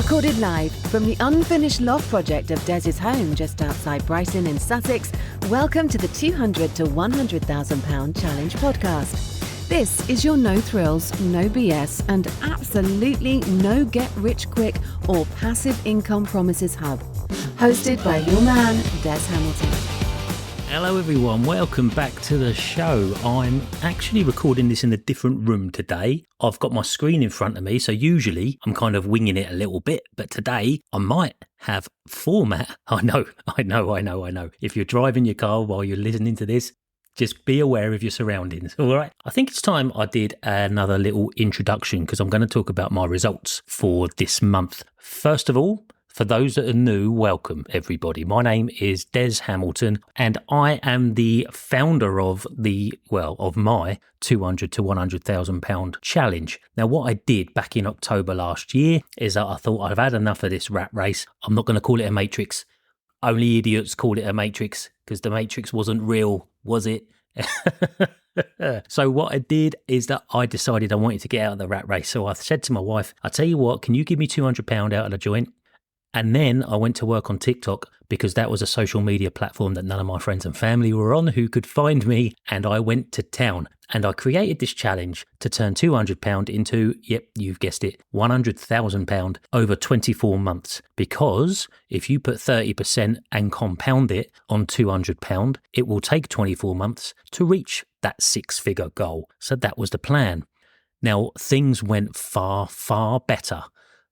Recorded live from the unfinished loft project of Des's home just outside Brighton in Sussex, welcome to the £200 to £100,000 Challenge podcast. This is your no thrills, no BS, and absolutely no get-rich-quick or passive income promises hub. Hosted by your man, Des Hamilton. Hello everyone, welcome back to the show. I'm actually recording this in a different room today. I've got my screen in front of me, so usually I'm kind of winging it a little bit, but today I might have format. I know. If you're driving your car while you're listening to this, just be aware of your surroundings, all right? I think it's time I did another little introduction because I'm going to talk about my results for this month. First of all, for those that are new, welcome everybody. My name is Des Hamilton and I am the founder of my 200 to 100,000 pound challenge. Now what I did back in October last year is that I thought I've had enough of this rat race. I'm not going to call it a matrix. Only idiots call it a matrix because the matrix wasn't real, was it? So what I did is that I decided I wanted to get out of the rat race. So I said to my wife, I tell you what, can you give me £200 out of the joint? And then I went to work on TikTok because that was a social media platform that none of my friends and family were on who could find me. And I went to town and I created this challenge to turn £200 into, yep, you've guessed it, £100,000 over 24 months. Because if you put 30% and compound it on £200, it will take 24 months to reach that six-figure goal. So that was the plan. Now, things went far, far better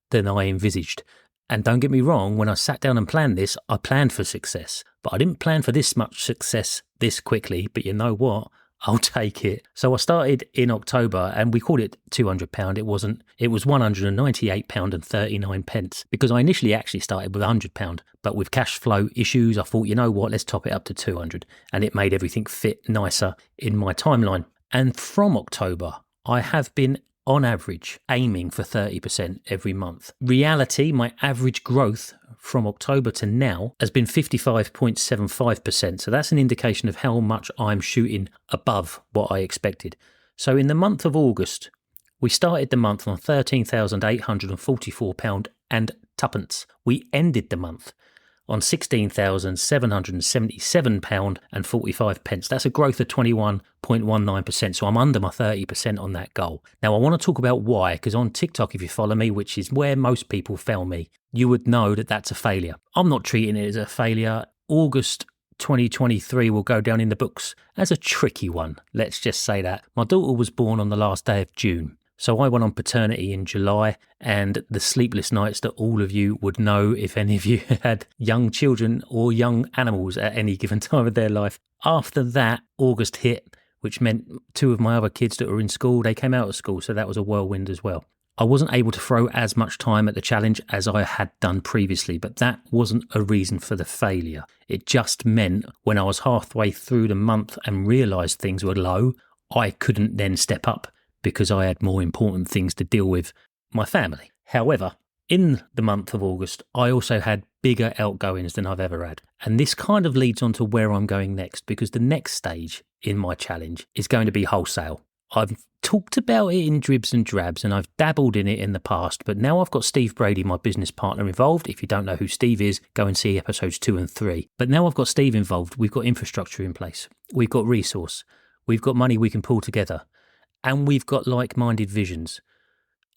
than I envisaged. And don't get me wrong, when I sat down and planned this, I planned for success. But I didn't plan for this much success this quickly. But you know what? I'll take it. So I started in October and we called it £200. It wasn't. It was £198.39 because I initially actually started with £100. But with cash flow issues, I thought, you know what? Let's top it up to 200. And it made everything fit nicer in my timeline. And from October, I have been on average, aiming for 30% every month. Reality, my average growth from October to now has been 55.75%. So that's an indication of how much I'm shooting above what I expected. So in the month of August, we started the month on £13,844 and tuppence. We ended the month on £16,777 and 45 pence. That's a growth of 21.19%. So I'm under my 30% on that goal. Now I want to talk about why, because on TikTok, if you follow me, which is where most people found me, you would know that that's a failure. I'm not treating it as a failure. August 2023 will go down in the books as a tricky one. Let's just say that. My daughter was born on the last day of June. So I went on paternity in July, and the sleepless nights that all of you would know if any of you had young children or young animals at any given time of their life. After that, August hit, which meant two of my other kids that were in school, they came out of school, so that was a whirlwind as well. I wasn't able to throw as much time at the challenge as I had done previously, but that wasn't a reason for the failure. It just meant when I was halfway through the month and realised things were low, I couldn't then step up, because I had more important things to deal with, my family. However, in the month of August, I also had bigger outgoings than I've ever had. And this kind of leads on to where I'm going next, because the next stage in my challenge is going to be wholesale. I've talked about it in dribs and drabs, and I've dabbled in it in the past, but now I've got Steve Brady, my business partner, involved. If you don't know who Steve is, go and see episodes 2 and 3. But now I've got Steve involved. We've got infrastructure in place. We've got resource. We've got money we can pull together. And we've got like-minded visions.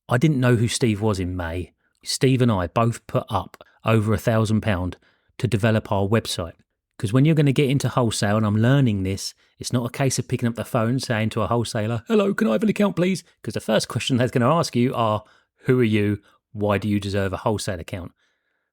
I didn't know who Steve was in May. Steve and I both put up over £1,000 to develop our website. Because when you're going to get into wholesale, and I'm learning this, it's not a case of picking up the phone saying to a wholesaler, hello, can I have an account, please? Because the first question they're going to ask you are, who are you? Why do you deserve a wholesale account?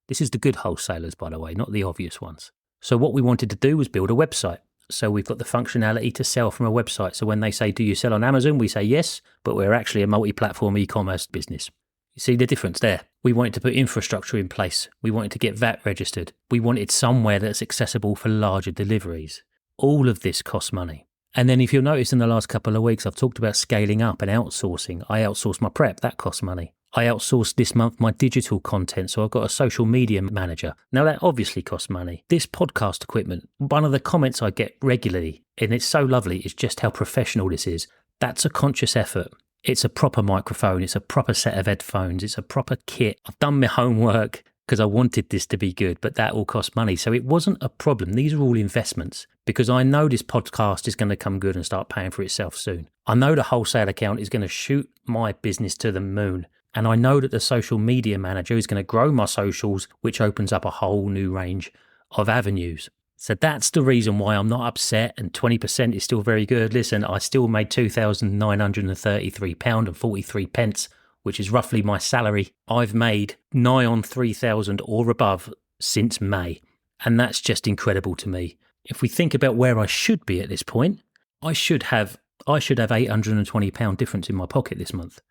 This is the good wholesalers, by the way, not the obvious ones. So what we wanted to do was build a website. So we've got the functionality to sell from a website. So when they say, do you sell on Amazon? We say yes, but we're actually a multi-platform e-commerce business. You see the difference there? We wanted to put infrastructure in place. We wanted to get VAT registered. We wanted somewhere that's accessible for larger deliveries. All of this costs money. And then if you'll notice in the last couple of weeks, I've talked about scaling up and outsourcing. I outsource my prep. That costs money. I outsourced this month my digital content, so I've got a social media manager. Now that obviously costs money. This podcast equipment, one of the comments I get regularly, and it's so lovely, is just how professional this is. That's a conscious effort. It's a proper microphone. It's a proper set of headphones. It's a proper kit. I've done my homework because I wanted this to be good, but that all cost money. So it wasn't a problem. These are all investments because I know this podcast is going to come good and start paying for itself soon. I know the wholesale account is going to shoot my business to the moon. And I know that the social media manager is going to grow my socials, which opens up a whole new range of avenues. So that's the reason why I'm not upset, and 20% is still very good. Listen, I still made £2,933.43, which is roughly my salary. I've made nigh on 3,000 or above since May, and that's just incredible to me. If we think about where I should be at this point, I should have £820 difference in my pocket this month.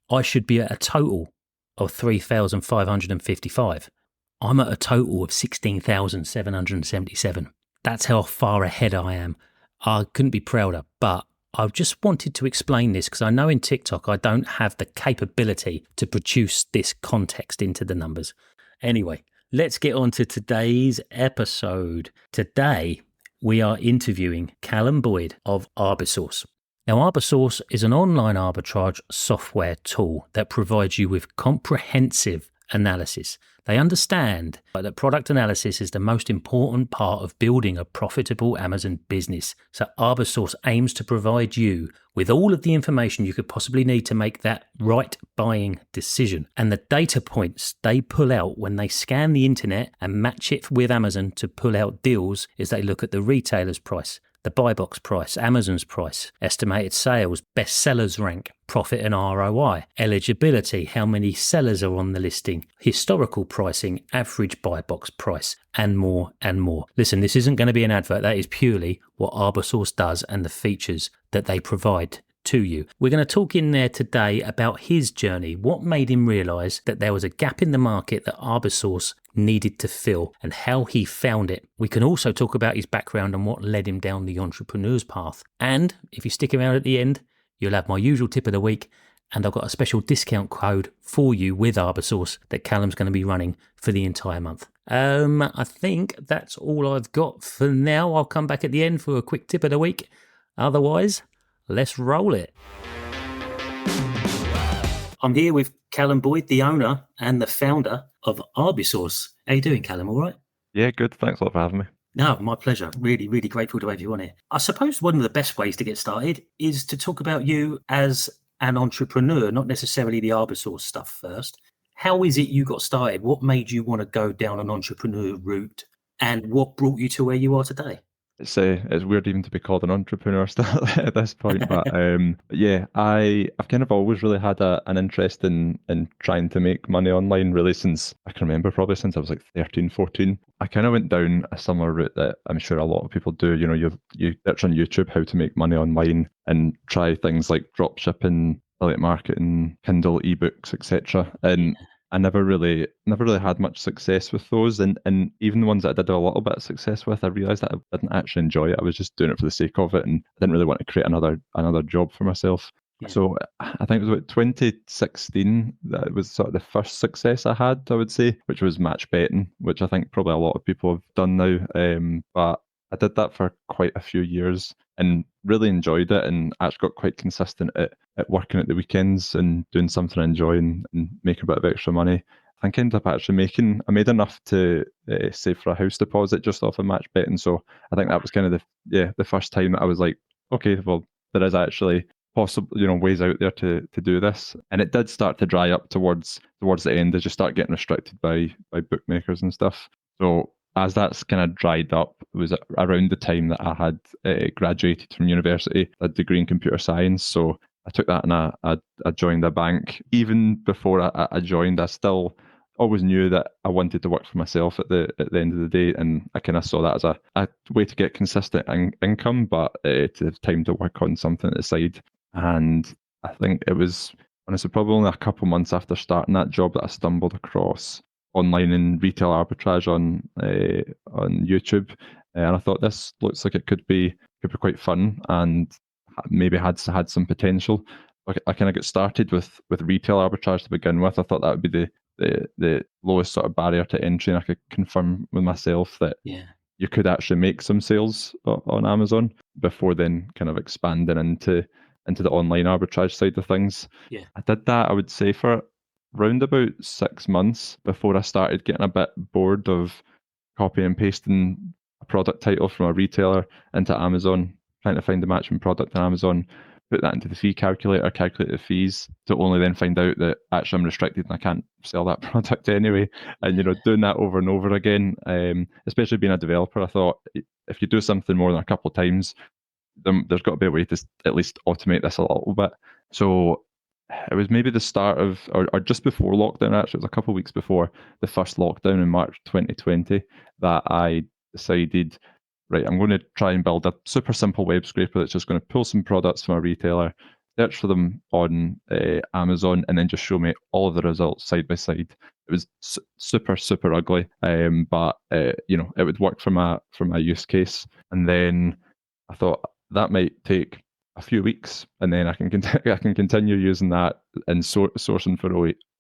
I should be at a total of 3,555. I'm at a total of 16,777. That's how far ahead I am. I couldn't be prouder, but I just wanted to explain this because I know in TikTok I don't have the capability to produce this context into the numbers. Anyway, let's get on to today's episode. Today, we are interviewing Callum Boyd of Arbisource. Now, Arbisource is an online arbitrage software tool that provides you with comprehensive analysis. They understand that product analysis is the most important part of building a profitable Amazon business. So Arbisource aims to provide you with all of the information you could possibly need to make that right buying decision. And the data points they pull out when they scan the internet and match it with Amazon to pull out deals is they look at the retailer's price, the buy box price, Amazon's price, estimated sales, best sellers rank, profit and ROI, eligibility, how many sellers are on the listing, historical pricing, average buy box price, and more and more. Listen, this isn't going to be an advert. That is purely what Arbisource does and the features that they provide to you. We're going to talk in there today about his journey, what made him realise that there was a gap in the market that Arbisource needed to fill and how he found it. We can also talk about his background and what led him down the entrepreneur's path. And if you stick around at the end, you'll have my usual tip of the week, and I've got a special discount code for you with Arbisource that Callum's going to be running for the entire month. I think that's all I've got for now. I'll come back at the end for a quick tip of the week. Otherwise, let's roll it. I'm here with Callum Boyd, the owner and the founder of Arbisource. How you doing, Callum? All right? Yeah, good. Thanks a lot for having me. No, my pleasure. Really, really grateful to have you on here. I suppose one of the best ways to get started is to talk about you as an entrepreneur, not necessarily the Arbisource stuff first. How is it you got started? What made you want to go down an entrepreneur route? And what brought you to where you are today? It's weird even to be called an entrepreneur still at this point, but yeah, I've kind of always really had an interest in trying to make money online, really since I can remember, probably since I was like 13, 14. I kind of went down a similar route that I'm sure a lot of people do. You know, you search on YouTube how to make money online and try things like drop shipping, affiliate marketing, Kindle ebooks, etc. And I never really had much success with those, and even the ones that I did have a little bit of success with, I realised that I didn't actually enjoy it. I was just doing it for the sake of it, and I didn't really want to create another job for myself. Yeah. So I think it was about 2016 that was sort of the first success I had, I would say, which was match betting, which I think probably a lot of people have done now. But I did that for quite a few years and really enjoyed it, and actually got quite consistent at working at the weekends and doing something I enjoy and making a bit of extra money. I think I ended up actually I made enough to save for a house deposit just off of match betting. So I think that was kind of the first time that I was like, okay, well, there is actually possible, ways out there to do this. And it did start to dry up towards the end as you start getting restricted by bookmakers and stuff. So as that's kind of dried up, it was around the time that I had graduated from university, a degree in computer science. So I took that and I joined a bank. Even before I joined, I still always knew that I wanted to work for myself at the end of the day, and I kind of saw that as a way to get consistent income, but to have time to work on something at the side. And I think it was, honestly, probably only a couple months after starting that job that I stumbled across online and retail arbitrage on YouTube, and I thought this looks like it could be quite fun and maybe had some potential. I kind of got started with retail arbitrage to begin with. I thought that would be the lowest sort of barrier to entry, and I could confirm with myself that you could actually make some sales on Amazon before then kind of expanding into into the online arbitrage side of things. Yeah. I did that, I would say, for round about 6 months before I started getting a bit bored of copy and pasting a product title from a retailer into Amazon, trying to find a matching product on Amazon, put that into the fee calculator, calculate the fees, to only then find out that actually I'm restricted and I can't sell that product anyway. And doing that over and over again, especially being a developer, I thought if you do something more than a couple of times, there's got to be a way to at least automate this a little bit. So it was maybe the start of, or just before lockdown, actually, it was a couple of weeks before the first lockdown in March 2020, that I decided, right, I'm going to try and build a super simple web scraper that's just going to pull some products from a retailer, search for them on Amazon, and then just show me all of the results side by side. It was super, super ugly, but it would work for my use case. And then I thought that might take a few weeks, and then I can continue using that and sourcing for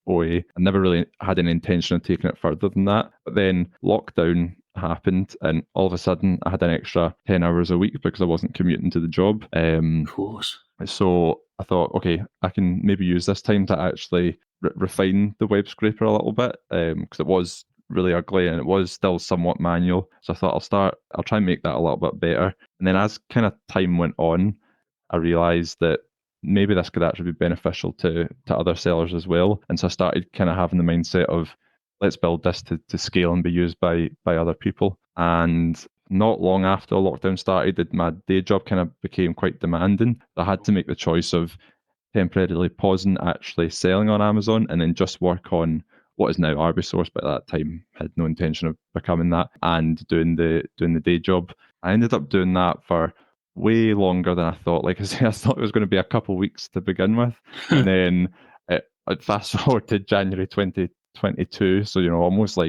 OA. I never really had any intention of taking it further than that. But then lockdown happened, and all of a sudden I had an extra 10 hours a week because I wasn't commuting to the job. Of course. So I thought, okay, I can maybe use this time to actually refine the web scraper a little bit, because it was really ugly and it was still somewhat manual. So I thought I'll try and make that a little bit better. And then as kind of time went on, I realised that maybe this could actually be beneficial to other sellers as well. And so I started kind of having the mindset of, let's build this to scale and be used by other people. And not long after lockdown started, my day job kind of became quite demanding. I had to make the choice of temporarily pausing actually selling on Amazon and then just work on what is now Arbisource, but at that time had no intention of becoming that, and doing the day job. I ended up doing that for way longer than I thought. Like I say, I thought it was going to be a couple of weeks to begin with, and then it fast forward to January 2022. So almost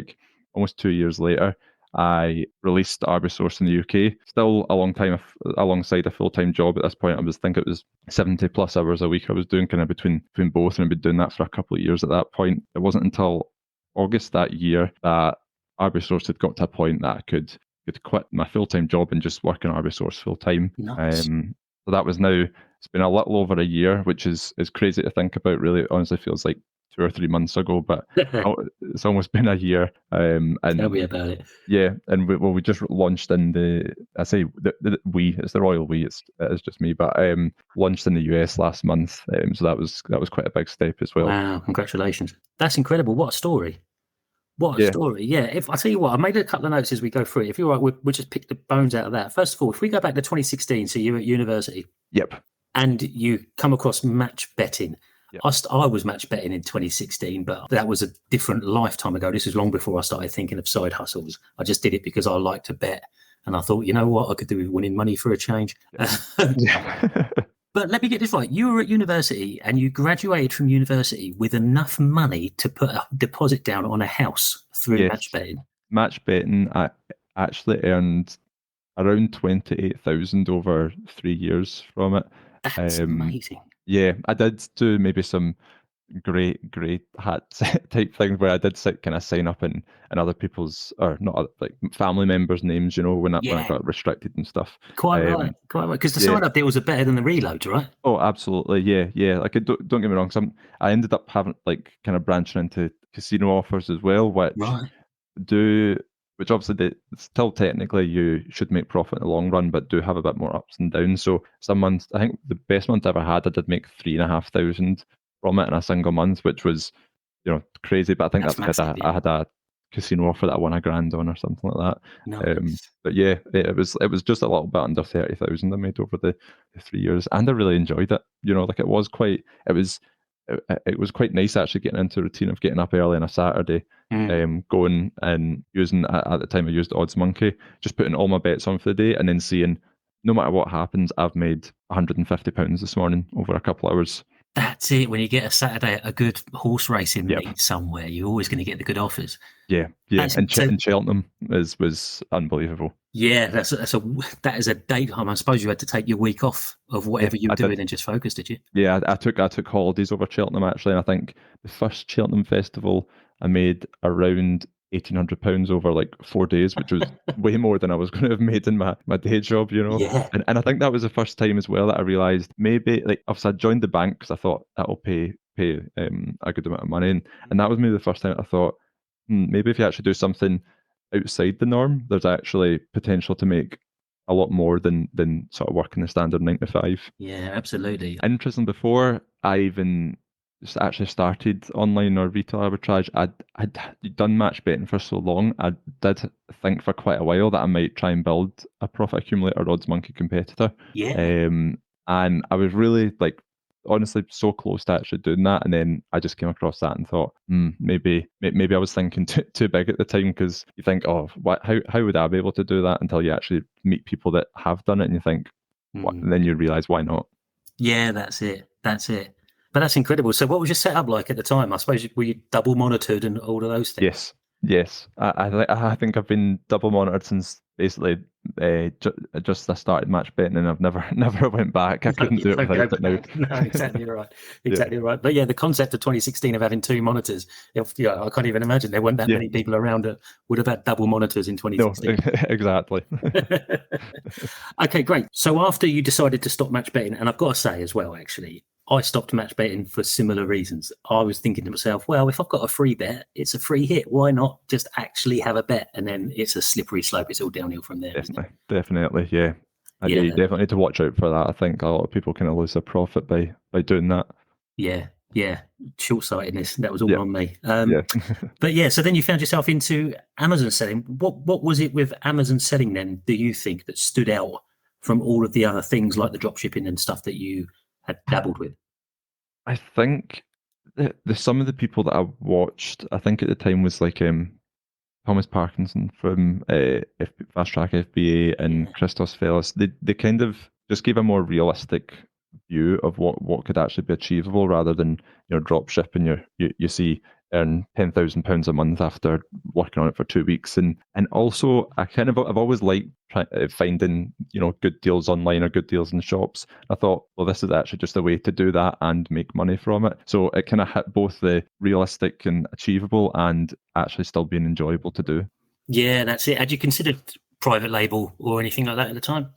2 years later, I released Arbisource in the UK. Still a long time alongside a full-time job at this point. I think it was 70 plus hours a week I was doing, kind of between both, and I'd been doing that for a couple of years at that point. It wasn't until August that year that Arbisource had got to a point that I could quit my full-time job and just work on Arbisource full-time. Nice. So that was now, it's been a little over a year, which is crazy to think about. Really, it honestly feels like 2 or 3 months ago, but it's almost been a year. And tell me about it. Yeah, and we just launched in it's the royal we, it's just me, but launched in the US last month. So that was quite a big step as well. Wow, congratulations. That's incredible. What a story. What a story. Yeah, if I tell you what, I made a couple of notes as we go through it. If you're right, we'll just pick the bones out of that. First of all, if we go back to 2016, so you're at university. Yep. And you come across match betting. Yep. I was match betting in 2016, but that was a different lifetime ago. This was long before I started thinking of side hustles. I just did it because I like to bet. And I thought, you know what, I could do with winning money for a change. Yeah. But let me get this right. You were at university and you graduated from university with enough money to put a deposit down on a house through match betting. Match betting, I actually earned around 28,000 over 3 years from it. That's amazing. Yeah, I did do maybe some great hat type things where I did kind of sign up in other people's, or not, like family members' names, when I got restricted and stuff. Quite right. Because the sign up deals are better than the reloads, right? Oh, absolutely. Yeah. Like, don't get me wrong. I ended up having kind of branching into casino offers as well, which obviously still technically you should make profit in the long run, but do have a bit more ups and downs. So some months, I think the best month I ever had, I did make 3,500 from it in a single month, which was, crazy. But I think that's because I had a casino offer that I won $1,000 on or something like that. Nice. But yeah, it was just a little bit under 30,000 I made over the 3 years, and I really enjoyed it. It was quite nice actually getting into a routine of getting up early on a Saturday, going and using, at the time I used Odds Monkey, just putting all my bets on for the day, and then seeing, no matter what happens, I've made £150 this morning over a couple of hours. That's it. When you get a Saturday at a good horse racing meet somewhere, you're always going to get the good offers. Yeah. And Cheltenham was unbelievable. Yeah, that is a daytime. I suppose you had to take your week off of whatever you were doing and just focus, did you? Yeah, I took holidays over Cheltenham actually, and I think the first Cheltenham festival I made around £1,800 over like 4 days, which was way more than I was going to have made in my day job, you know. Yeah. And I think that was the first time as well that I realised maybe, like, obviously I joined the bank because I thought that'll pay a good amount of money, and that was maybe the first time I thought, maybe if you actually do something outside the norm, there's actually potential to make a lot more than sort of working the standard 9 to 5. Yeah, absolutely. Interesting. Before I even actually started online or retail arbitrage, I'd done match betting for so long. I did think for quite a while that I might try and build a profit accumulator odds monkey competitor. Yeah. And I was really, like, honestly so close to actually doing that, and then I just came across that and thought, maybe I was thinking too big at the time, because you think, oh, how would I be able to do that, until you actually meet people that have done it, and you think, what? And then you realize, why not? Yeah, that's it. But that's incredible. So what was your setup like at the time? I suppose, were you double monitored and all of those things? Yes. I think I've been double monitored since basically just I started match betting, and I've never went back. I couldn't do it without it now. No, exactly right. Yeah. Right. But yeah, the concept of 2016 of having 2 monitors, I can't even imagine there weren't that Yeah. many people around that would have had double monitors in No, 2016. exactly. Okay, great. So after you decided to stop match betting, and I've got to say as well, actually, I stopped match betting for similar reasons. I was thinking to myself, well, if I've got a free bet, it's a free hit. Why not just actually have a bet? And then it's a slippery slope. It's all downhill from there. Definitely, yeah. And yeah, you definitely need to watch out for that. I think a lot of people kind of lose their profit by doing that. Yeah. Short-sightedness. That was all on me. Yeah. But yeah, so then you found yourself into Amazon selling. What was it with Amazon selling then, do you think, that stood out from all of the other things like the drop shipping and stuff that you had dabbled with? I think the some of the people that I watched, I think at the time, was like Thomas Parkinson from Fast Track FBA and Christos Fellis. They kind of just gave a more realistic view of what could actually be achievable, rather than, drop ship and you see earn £10,000 a month after working on it for 2 weeks. And also, I've always liked finding good deals online or good deals in shops. I thought, well, this is actually just a way to do that and make money from it. So it kind of hit both the realistic and achievable, and actually still being enjoyable to do. Yeah, that's it. Had you considered private label or anything like that at the time?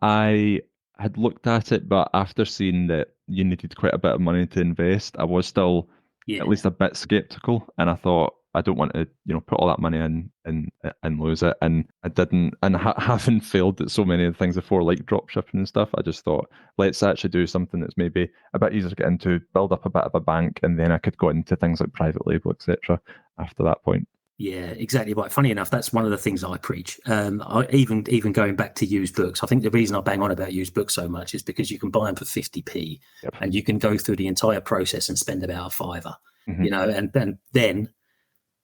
I had looked at it, but after seeing that you needed quite a bit of money to invest, I was still at least a bit skeptical, and I thought, I don't want to, put all that money in and lose it. And I didn't. And having failed at so many of the things before, like drop shipping and stuff, I just thought, let's actually do something that's maybe a bit easier to get into, build up a bit of a bank, and then I could go into things like private label, etc. after that point. Yeah, exactly right. Funny enough, that's one of the things I preach. I even going back to used books. I think the reason I bang on about used books so much is because you can buy them for 50p, and you can go through the entire process and spend about a fiver. And then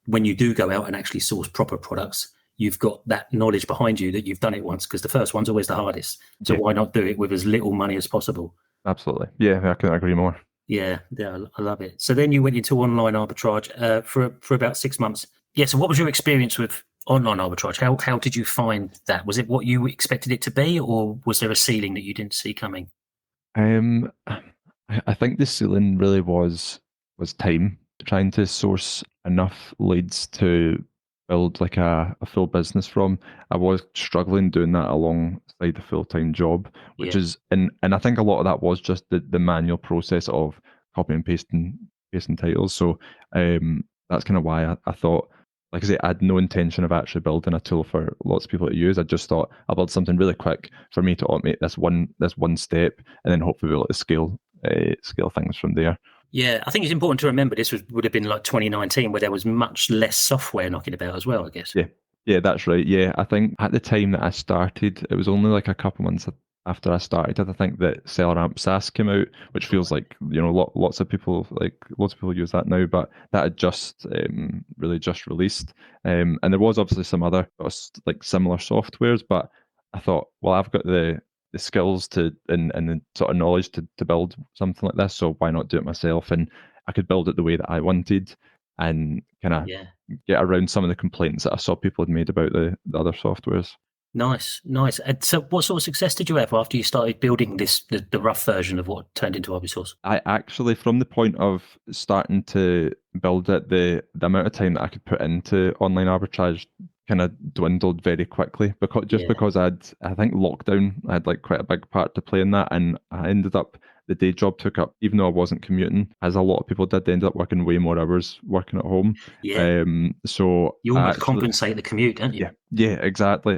when you do go out and actually source proper products, you've got that knowledge behind you that you've done it once, because the first one's always the hardest. So why not do it with as little money as possible? Absolutely. Yeah, I couldn't agree more. Yeah, I love it. So then you went into online arbitrage for about 6 months. Yeah, so what was your experience with online arbitrage? How did you find that? Was it what you expected it to be, or was there a ceiling that you didn't see coming? I think the ceiling really was time, trying to source enough leads to build like a full business from. I was struggling doing that alongside a full-time job, which is, and I think a lot of that was just the manual process of copying and pasting titles. So that's kind of why I thought, like I say, I had no intention of actually building a tool for lots of people to use. I just thought, I'll build something really quick for me to automate this one step, and then hopefully we'll scale things from there. Yeah, I think it's important to remember this would have been like 2019, where there was much less software knocking about as well, I guess. Yeah, that's right. Yeah, I think at the time that I started, it was only like a couple months after I started, I think that SellerAmp SaaS came out, which feels like, lots of people use that now, but that had just really just released. And there was obviously some other like similar softwares, but I thought, well, I've got the skills to and the sort of knowledge to build something like this, so why not do it myself? And I could build it the way that I wanted, and kind of get around some of the complaints that I saw people had made about the other softwares. Nice, nice. And so what sort of success did you have after you started building the rough version of what turned into Arbisource? I actually, from the point of starting to build it, the amount of time that I could put into online arbitrage kind of dwindled very quickly Yeah, because I think lockdown, I had like quite a big part to play in that, and I ended up the day job took up, even though I wasn't commuting, as a lot of people did, they ended up working way more hours working at home. yeah. So You I almost actually, compensate the commute, don't you? yeah, exactly.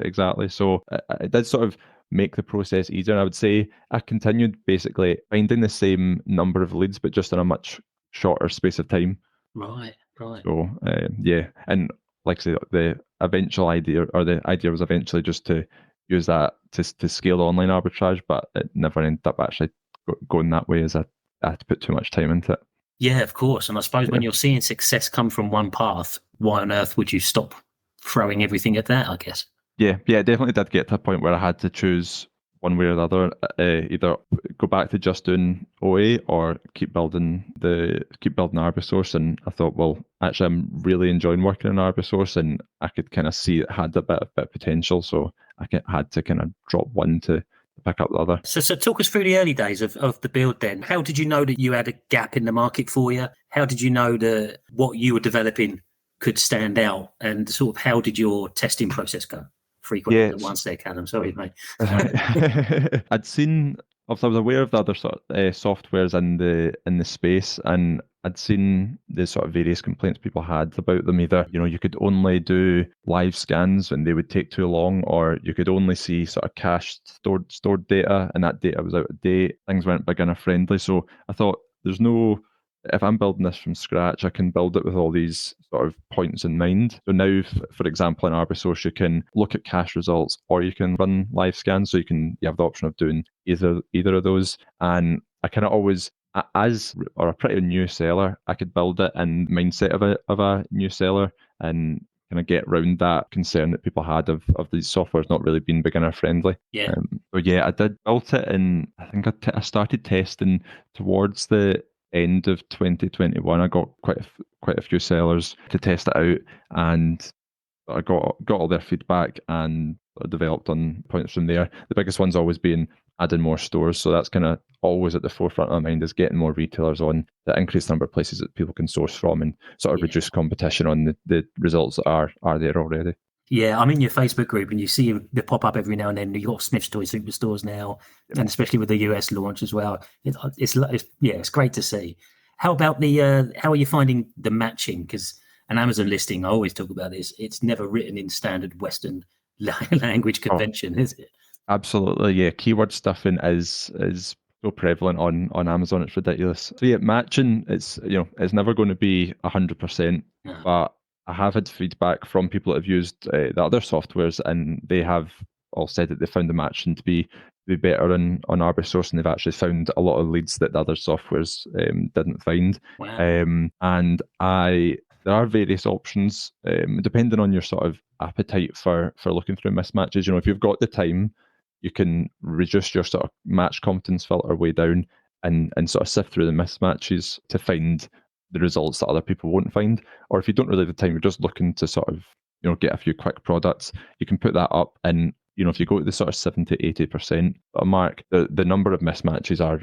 So it did sort of make the process easier. And I would say I continued basically finding the same number of leads, but just in a much shorter space of time. Right, right. So yeah, and like I say, the eventual idea or the idea was eventually just to use that to scale online arbitrage, but it never ended up actually going that way as I had to put too much time into it. Yeah, of course. And I suppose when Yeah. you're seeing success come from one path, why on earth would you stop throwing everything at that, I guess? Yeah, it definitely did get to a point where I had to choose one way or the other. Either go back to just doing OA or keep building Arbisource. And I thought, well, actually, I'm really enjoying working in Arbisource, and I could kind of see it had a bit of potential. So had to kind of drop one to pick up the other. So talk us through the early days of the build then. How did you know that you had a gap in the market for you? How did you know that what you were developing could stand out? And sort of how did your testing process go? Frequently at Yes. once there, Callum. Sorry, mate. I'd seen, obviously, I was aware of the other sort of softwares in the space, and I'd seen the sort of various complaints people had about them. Either, you could only do live scans and they would take too long, or you could only see sort of cached stored data, and that data was out of date. Things weren't beginner friendly. So I thought, there's no if I'm building this from scratch, I can build it with all these sort of points in mind. So now, for example, in Arbisource, you can look at cache results or you can run live scans. So you have the option of doing either of those. And I kind of always, as or a pretty new seller, I could build it in mindset of a new seller and kind of get around that concern that people had of these softwares not really being beginner friendly. Yeah. So yeah, I did built it, and I think I started testing towards the end of 2021. I got quite a few sellers to test it out, and I got all their feedback and developed on points from there. The biggest one's always been adding more stores, so that's kind of always at the forefront of my mind, is getting more retailers on, the increased number of places that people can source from, and sort of Yeah. reduce competition on the results that are there already. Yeah, I'm in your Facebook group and you see the pop up every now and then. You've got Smith's Toy Superstores now, and especially with the US launch as well. It's great to see. How about how are you finding the matching? Because an Amazon listing, I always talk about this, it's never written in standard Western language Oh, convention, is it? absolutely, yeah. Keyword stuffing is so prevalent on Amazon. It's ridiculous. So yeah, matching, it's never going to be 100%, No. but I have had feedback from people that have used the other softwares, and they have all said that they found the matching to be better on Arbisource, and they've actually found a lot of leads that the other softwares didn't find. Wow. And there are various options depending on your sort of appetite for looking through mismatches. If you've got the time, you can reduce your sort of match confidence filter way down, and sort of sift through the mismatches to find the results that other people won't find. Or if you don't really have the time, you're just looking to sort of get a few quick products, you can put that up, and if you go to the sort of 70-80% mark, the number of mismatches are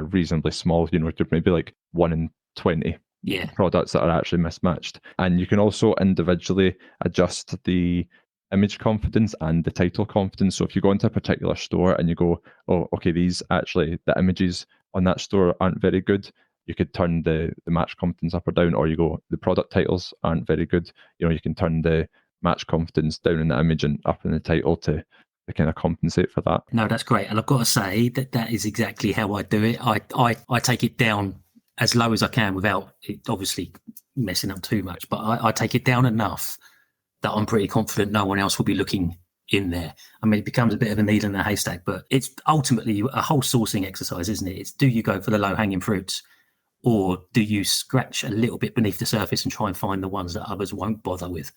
reasonably small. There's maybe like 1 in 20 Yeah. products that are actually mismatched. And you can also individually adjust the image confidence and the title confidence. So if you go into a particular store and you go, oh, okay, the images on that store aren't very good, you could turn the match confidence up or down, or you go, the product titles aren't very good. You can turn the match confidence down in the image and up in the title to kind of compensate for that. No, that's great. And I've got to say that is exactly how I do it. I take it down as low as I can without it obviously messing up too much, but I take it down enough that I'm pretty confident no one else will be looking in there. I mean, it becomes a bit of a needle in a haystack, but it's ultimately a whole sourcing exercise, isn't it? It's, do you go for the low hanging fruits, or do you scratch a little bit beneath the surface and try and find the ones that others won't bother with?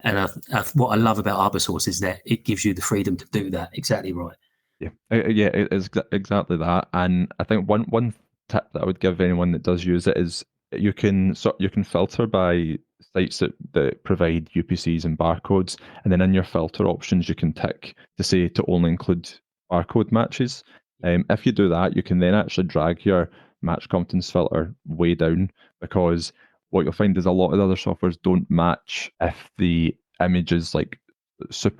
And what I love about Arbisource is that it gives you the freedom to do that. Exactly right. Yeah, it's exactly that. And I think one tip that I would give anyone that does use it is you can filter by sites that provide UPCs and barcodes. And then in your filter options, you can tick to say to only include barcode matches. If you do that, you can then actually drag your match confidence filter way down, because what you'll find is a lot of the other softwares don't match if the image is like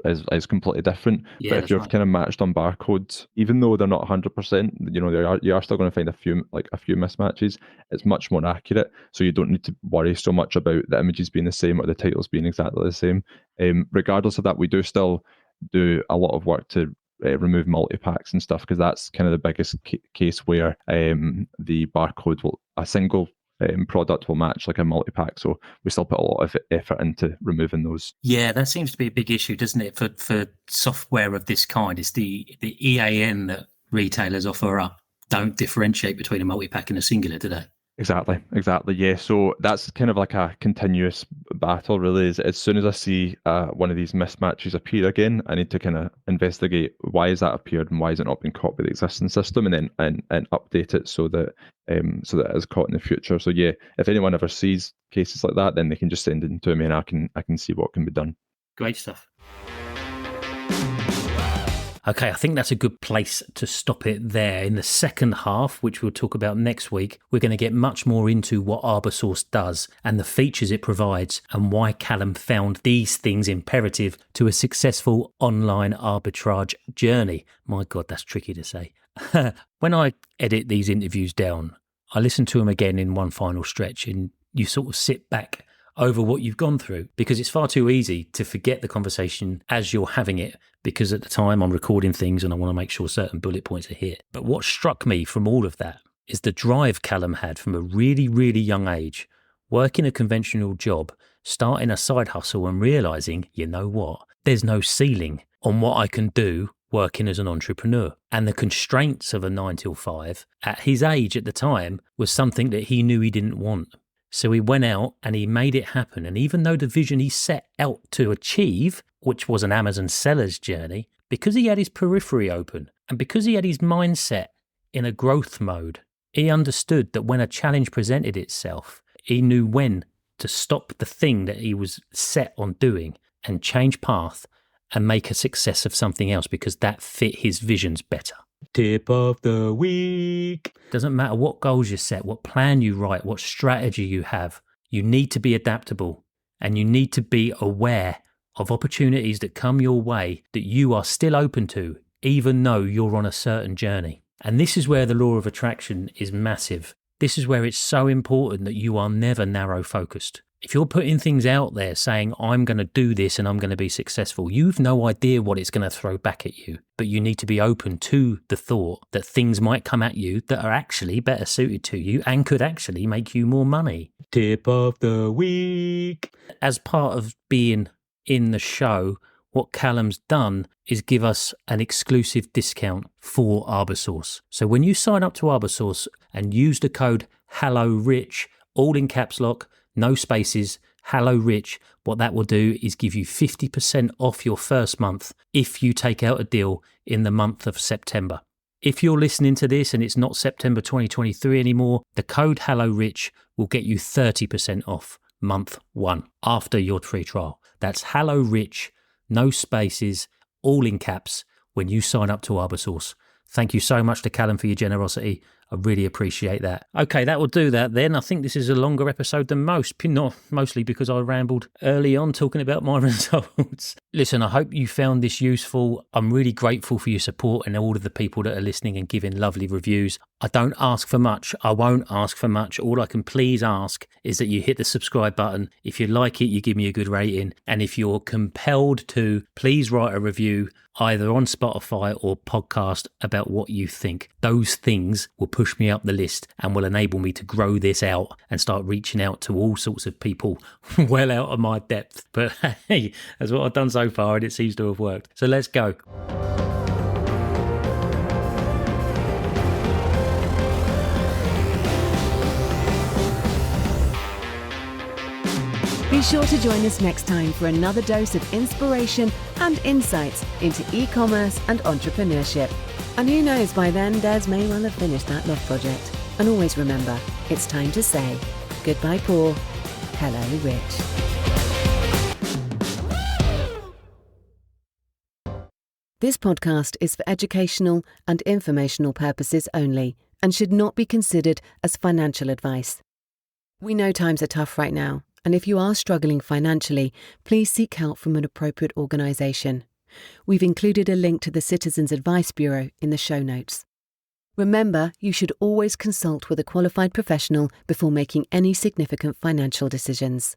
is completely different. Yeah, but if that's you're right. kind of matched on barcodes, even though they're not 100%, you are still going to find a few mismatches. It's much more accurate, so you don't need to worry so much about the images being the same or the titles being exactly the same. Regardless of that, we do still do a lot of work to remove multi-packs and stuff, because that's kind of the biggest case where the barcode will, a single product will match like a multi-pack. So we still put a lot of effort into removing those. Yeah, that seems to be a big issue, doesn't it, for software of this kind? It's the EAN that retailers offer up don't differentiate between a multi-pack and a singular, do they? Exactly. Yeah. So that's kind of like a continuous battle, really. Is as soon as I see one of these mismatches appear again, I need to kind of investigate why has that appeared and why has it not been caught by the existing system, and then and update it so that it is caught in the future. So yeah, if anyone ever sees cases like that, then they can just send it to me, and I can see what can be done. Great stuff. Okay, I think that's a good place to stop it there. In the second half, which we'll talk about next week, we're going to get much more into what Arbisource does and the features it provides, and why Callum found these things imperative to a successful online arbitrage journey. My God, that's tricky to say. When I edit these interviews down, I listen to them again in one final stretch, and you sort of sit back over what you've gone through, because it's far too easy to forget the conversation as you're having it, because at the time I'm recording things and I want to make sure certain bullet points are hit. But what struck me from all of that is the drive Callum had from a really, really young age, working a conventional job, starting a side hustle and realising, you know what, there's no ceiling on what I can do working as an entrepreneur. And the constraints of a 9 till 5 at his age at the time was something that he knew he didn't want. So he went out and he made it happen. And even though the vision he set out to achieve, which was an Amazon seller's journey, because he had his periphery open and because he had his mindset in a growth mode, he understood that when a challenge presented itself, he knew when to stop the thing that he was set on doing and change path and make a success of something else, because that fit his visions better. Tip of the week. Doesn't matter what goals you set, what plan you write, what strategy you have. You need to be adaptable, and you need to be aware of opportunities that come your way that you are still open to, even though you're on a certain journey. And this is where the law of attraction is massive. This is where it's so important that you are never narrow focused. If you're putting things out there saying, I'm going to do this and I'm going to be successful, you've no idea what it's going to throw back at you. But you need to be open to the thought that things might come at you that are actually better suited to you and could actually make you more money. Tip of the week. As part of being in the show, what Callum's done is give us an exclusive discount for Arbisource. So when you sign up to Arbisource and use the code HelloRich, all in caps lock, no spaces, Hello Rich, what that will do is give you 50% off your first month if you take out a deal in the month of September. If you're listening to this and it's not September 2023 anymore, the code Hello Rich will get you 30% off month 1 after your free trial. That's Hello Rich, no spaces, all in caps when you sign up to Arbisource. Thank you so much to Callum for your generosity. I really appreciate that. Okay, that will do that then. I think this is a longer episode than most, not mostly because I rambled early on talking about my results. Listen, I hope you found this useful. I'm really grateful for your support and all of the people that are listening and giving lovely reviews. I don't ask for much. I won't ask for much. All I can please ask is that you hit the subscribe button. If you like it, you give me a good rating. And if you're compelled to, please write a review either on Spotify or podcast about what you think. Those things will push me up the list and will enable me to grow this out and start reaching out to all sorts of people well out of my depth. But hey, that's what I've done so far and it seems to have worked. So let's go. Be sure to join us next time for another dose of inspiration and insights into e-commerce and entrepreneurship. And who knows, by then Des may well have finished that love project. And always remember, it's time to say goodbye, poor. Hello, Rich. This podcast is for educational and informational purposes only and should not be considered as financial advice. We know times are tough right now, and if you are struggling financially, please seek help from an appropriate organisation. We've included a link to the Citizens Advice Bureau in the show notes. Remember, you should always consult with a qualified professional before making any significant financial decisions.